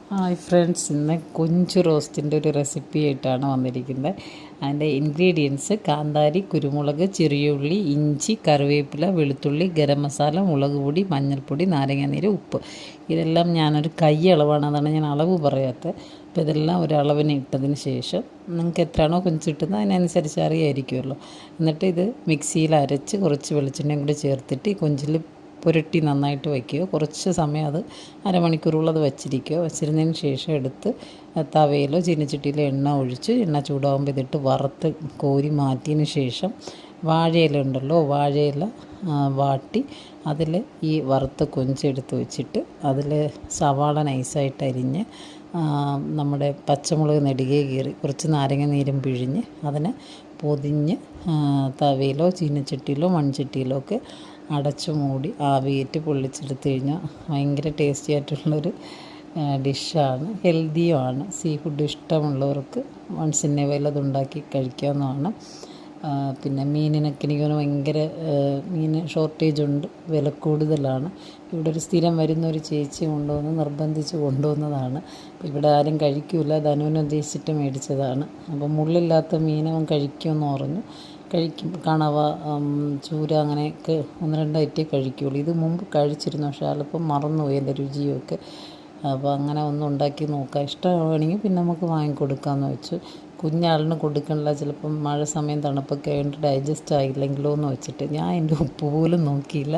Hi friends, ഇന്ന് കൊഞ്ച് റോസ്റ്റിൻ്റെ ഒരു റെസിപ്പി ആയിട്ടാണ് വന്നിരിക്കുന്നത്. അതിൻ്റെ ഇൻഗ്രീഡിയൻസ് കാന്താരി, കുരുമുളക്, ചെറിയ ഉള്ളി, ഇഞ്ചി, കറിവേപ്പില, വെളുത്തുള്ളി, ഗരം മസാല, മുളക് പൊടി, മഞ്ഞൾപ്പൊടി, നാരങ്ങാനീര്, ഉപ്പ്. ഇതെല്ലാം ഞാനൊരു കൈ അളവാണ്, അതാണ് ഞാൻ അളവ് പറയാത്തത്. അപ്പോൾ ഇതെല്ലാം ഒരളവിന് ഇട്ടതിന് ശേഷം നിങ്ങൾക്ക് എത്രയാണോ കൊഞ്ച് കിട്ടുന്നത് അതിനനുസരിച്ച് അറിയായിരിക്കുമല്ലോ. എന്നിട്ട് ഇത് മിക്സിയിൽ അരച്ച് കുറച്ച് വെളിച്ചെണ്ണയും കൂടി ചേർത്തിട്ട് ഈ കൊഞ്ചിൽ പുരട്ടി നന്നായിട്ട് വയ്ക്കുക. കുറച്ച് സമയം അത് അരമണിക്കൂറുള്ളത് വച്ചിരിക്കുക. വച്ചിരുന്നതിന് ശേഷം എടുത്ത് തവയിലോ ചീനച്ചട്ടിയിലോ എണ്ണ ഒഴിച്ച് എണ്ണ ചൂടാകുമ്പോൾ ഇതിട്ട് വറുത്ത് കോരി മാറ്റിയതിന് ശേഷം വാഴയില ഉണ്ടല്ലോ, വാഴയില വാട്ടി അതിൽ ഈ വറുത്ത കൊഞ്ചെടുത്ത് വെച്ചിട്ട് അതിൽ സവാള നൈസായിട്ട് അരിഞ്ഞ് നമ്മുടെ പച്ചമുളക് നെടുകെ കീറി കുറച്ച് നാരങ്ങ നീരും പിഴിഞ്ഞ് അതിനെ പൊതിഞ്ഞ് തവയിലോ ചീനച്ചട്ടിയിലോ മൺചട്ടിയിലോ ഒക്കെ അടച്ചു മൂടി ആവിയേറ്റ് പൊള്ളിച്ചെടുത്ത് കഴിഞ്ഞാൽ ഭയങ്കര ടേസ്റ്റി ആയിട്ടുള്ളൊരു ഡിഷാണ്. ഹെൽത്തിയുമാണ്. സീ ഫുഡ് ഇഷ്ടമുള്ളവർക്ക് വൺസ് ഇൻ എ വൈൽ അതുണ്ടാക്കി കഴിക്കാവുന്നതാണ്. പിന്നെ മീനിനൊക്കെ എനിക്ക് ഭയങ്കര മീൻ ഷോർട്ടേജ് ഉണ്ട്, വില കൂടുതലാണ്. ഇവിടെ ഒരു സ്ഥിരം വരുന്ന ഒരു ചേച്ചി കൊണ്ടുവന്ന് നിർബന്ധിച്ച് കൊണ്ടുവന്നതാണ്. ഇവിടെ ആരും കഴിക്കില്ല, ധനുവിനെ ഉദ്ദേശിച്ചിട്ട് മേടിച്ചതാണ്. അപ്പം മുള്ളില്ലാത്ത മീൻ അവൻ കഴിക്കുമെന്ന് പറഞ്ഞു. കഴിക്കും. കണവ, ചൂര, അങ്ങനെയൊക്കെ ഒന്ന് രണ്ടായിട്ടേ കഴിക്കുകയുള്ളൂ. ഇത് മുമ്പ് കഴിച്ചിരുന്നു, പക്ഷേ അതിലിപ്പം മറന്നുപോയി എൻ്റെ രുചിയൊക്കെ. അപ്പോൾ അങ്ങനെ ഒന്ന് ഉണ്ടാക്കി നോക്കാം. ഇഷ്ടമാണെങ്കിൽ പിന്നെ നമുക്ക് വാങ്ങിക്കൊടുക്കാമെന്ന് വെച്ചു. കുഞ്ഞാളിന് കൊടുക്കണില്ല, ചിലപ്പം മഴ സമയം തണുപ്പൊക്കെ ആയതുകൊണ്ട് ഡൈജസ്റ്റ് ആയില്ലെങ്കിലോ എന്ന് വെച്ചിട്ട് ഞാൻ എൻ്റെ ഉപ്പ് പോലും നോക്കിയില്ല,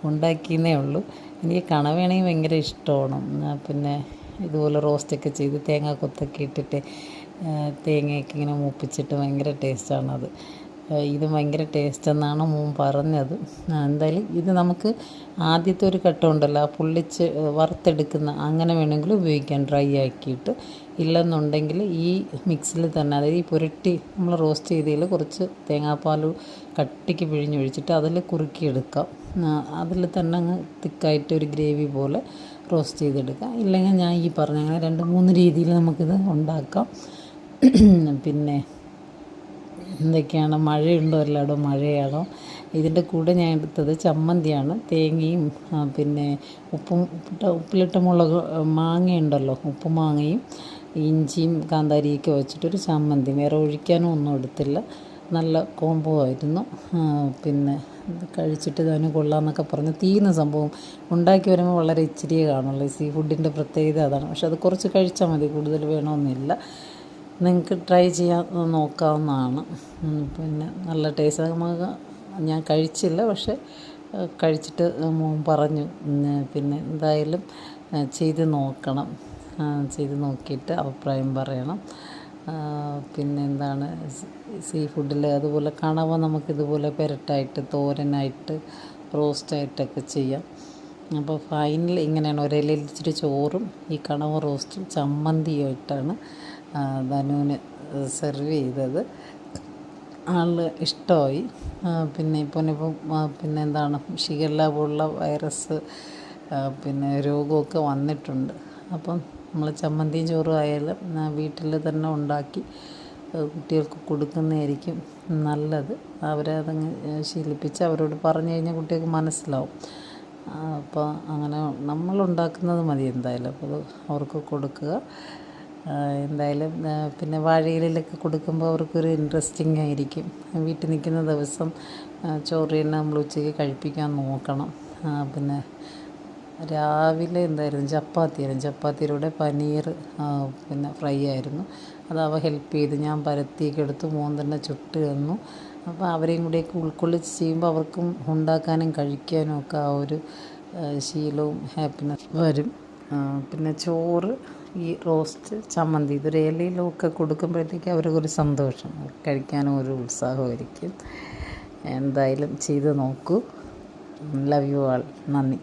ഉണ്ടാക്കിയെന്നേ ഉള്ളൂ. എനിക്ക് കണവയാണെങ്കിൽ ഭയങ്കര ഇഷ്ടമാണ്. പിന്നെ ഇതുപോലെ റോസ്റ്റൊക്കെ ചെയ്ത് തേങ്ങ കൊത്തൊക്കെ ഇട്ടിട്ട് തേങ്ങയൊക്കെ ഇങ്ങനെ മൂപ്പിച്ചിട്ട് ഭയങ്കര ടേസ്റ്റാണത്. ഇത് ഭയങ്കര ടേസ്റ്റ് എന്നാണ് മോൻ പറഞ്ഞത്. എന്തായാലും ഇത് നമുക്ക് ആദ്യത്തെ ഒരു ഘട്ടം ഉണ്ടല്ലോ, പൊള്ളിച്ച് വറുത്തെടുക്കുന്ന, അങ്ങനെ വേണമെങ്കിൽ ഉപയോഗിക്കാം ഡ്രൈ ആക്കിയിട്ട്. ഇല്ലെന്നുണ്ടെങ്കിൽ ഈ മിക്സിൽ തന്നെ, അതായത് ഈ പുരട്ടി നമ്മൾ റോസ്റ്റ് ചെയ്തതിൽ കുറച്ച് തേങ്ങാപ്പാൽ കട്ടിക്ക് പിഴിഞ്ഞൊഴിച്ചിട്ട് അതിൽ കുറുക്കിയെടുക്കാം. അതിൽ തന്നെ അങ്ങ് തിക്കായിട്ട് ഒരു ഗ്രേവി പോലെ റോസ്റ്റ് ചെയ്തെടുക്കാം. ഇല്ലെങ്കിൽ ഞാൻ ഈ പറഞ്ഞ അങ്ങനെ 2-3 രീതിയിൽ നമുക്കിത് ഉണ്ടാക്കാം. പിന്നെ എന്തൊക്കെയാണ്, മഴയുണ്ടോ? എല്ലായിടും മഴയാണോ? ഇതിൻ്റെ കൂടെ ഞാൻ എടുത്തത് ചമ്മന്തിയാണ്. തേങ്ങയും പിന്നെ ഉപ്പിലിട്ട മുളക്, മാങ്ങയുണ്ടല്ലോ, ഉപ്പും മാങ്ങയും ഇഞ്ചിയും കാന്താരിയൊക്കെ വെച്ചിട്ടൊരു ചമ്മന്തി. വേറെ ഒഴിക്കാനും ഒന്നും എടുത്തില്ല. നല്ല കോംബോ ആയിരുന്നു. പിന്നെ കഴിച്ചിട്ട് ഇതിന് കൊള്ളാമെന്നൊക്കെ പറഞ്ഞ് തീരുന്ന സംഭവം. ഉണ്ടാക്കി വരുമ്പോൾ വളരെ ഇച്ചിരിയേ കാണുള്ളൂ. സീ ഫുഡിൻ്റെ പ്രത്യേകത അതാണ്. പക്ഷെ അത് കുറച്ച് കഴിച്ചാൽ മതി, കൂടുതൽ വേണമെന്നില്ല. നിങ്ങൾക്ക് ട്രൈ ചെയ്യാൻ നോക്കാവുന്നതാണ്. പിന്നെ നല്ല ടേസ്റ്റ്. നമുക്ക് ഞാൻ കഴിച്ചില്ല, പക്ഷെ കഴിച്ചിട്ട് പറഞ്ഞു. പിന്നെ എന്തായാലും ചെയ്ത് നോക്കണം. ചെയ്ത് നോക്കിയിട്ട് അഭിപ്രായം പറയണം. പിന്നെ എന്താണ്, സീ ഫുഡിൽ അതുപോലെ കണവ നമുക്കിതുപോലെ പെരട്ടായിട്ട്, തോരനായിട്ട്, റോസ്റ്റായിട്ടൊക്കെ ചെയ്യാം. അപ്പോൾ ഫൈനൽ ഇങ്ങനെയാണ്. ഒരിലയിൽ ഇച്ചിരി ചോറും ഈ കണവ റോസ്റ്റും ചമ്മന്തിയായിട്ടാണ് ധനുവിന് സെർവ് ചെയ്തത്. ആള് ഇഷ്ടമായി. പിന്നെ പിന്നെ എന്താണ്, ഷിഗല്ല പോലുള്ള വൈറസ് പിന്നെ രോഗമൊക്കെ വന്നിട്ടുണ്ട്. അപ്പം നമ്മൾ ചമ്മന്തിയും ചോറും ആയാലും വീട്ടിൽ തന്നെ ഉണ്ടാക്കി കുട്ടികൾക്ക് കൊടുക്കുന്നതായിരിക്കും നല്ലത്. അവരതങ്ങ് ശീലിപ്പിച്ച് അവരോട് പറഞ്ഞു കഴിഞ്ഞാൽ കുട്ടികൾക്ക് മനസ്സിലാവും. അപ്പോൾ അങ്ങനെ നമ്മളുണ്ടാക്കുന്നത് മതി എന്തായാലും. അപ്പോൾ അവർക്ക് കൊടുക്കുക. എന്തായാലും പിന്നെ വാഴയിലൊക്കെ കൊടുക്കുമ്പോൾ അവർക്കൊരു ഇൻട്രസ്റ്റിംഗ് ആയിരിക്കും. വീട്ടിൽ നിൽക്കുന്ന ദിവസം ചോറ് തന്നെ നമ്മൾ ഉച്ചയ്ക്ക് കഴിപ്പിക്കാൻ നോക്കണം. പിന്നെ രാവിലെ എന്തായിരുന്നു, ചപ്പാത്തിയുടെ പനീർ പിന്നെ ഫ്രൈ ആയിരുന്നു. അത് അവ ഹെൽപ്പ് ചെയ്ത് ഞാൻ പരത്തിയൊക്കെ എടുത്ത് മോൻ തന്നെ ചുട്ട് തന്നു. അപ്പോൾ അവരെയും കൂടെയൊക്കെ ഉൾക്കൊള്ളിച്ച് ചെയ്യുമ്പോൾ അവർക്കും ഉണ്ടാക്കാനും കഴിക്കാനും ഒക്കെ ആ ഒരു ശീലവും ഹാപ്പിനെസ് വരും. പിന്നെ ചോറ്, ഈ റോസ്റ്റ്, ചമ്മന്തി, ഇതൊരു ഇലയിലൊക്കെ കൊടുക്കുമ്പോഴത്തേക്ക് അവർക്കൊരു സന്തോഷം, കഴിക്കാനും ഒരു ഉത്സാഹമായിരിക്കും. എന്തായാലും ചെയ്ത് നോക്കൂ. Love you all. നന്ദി.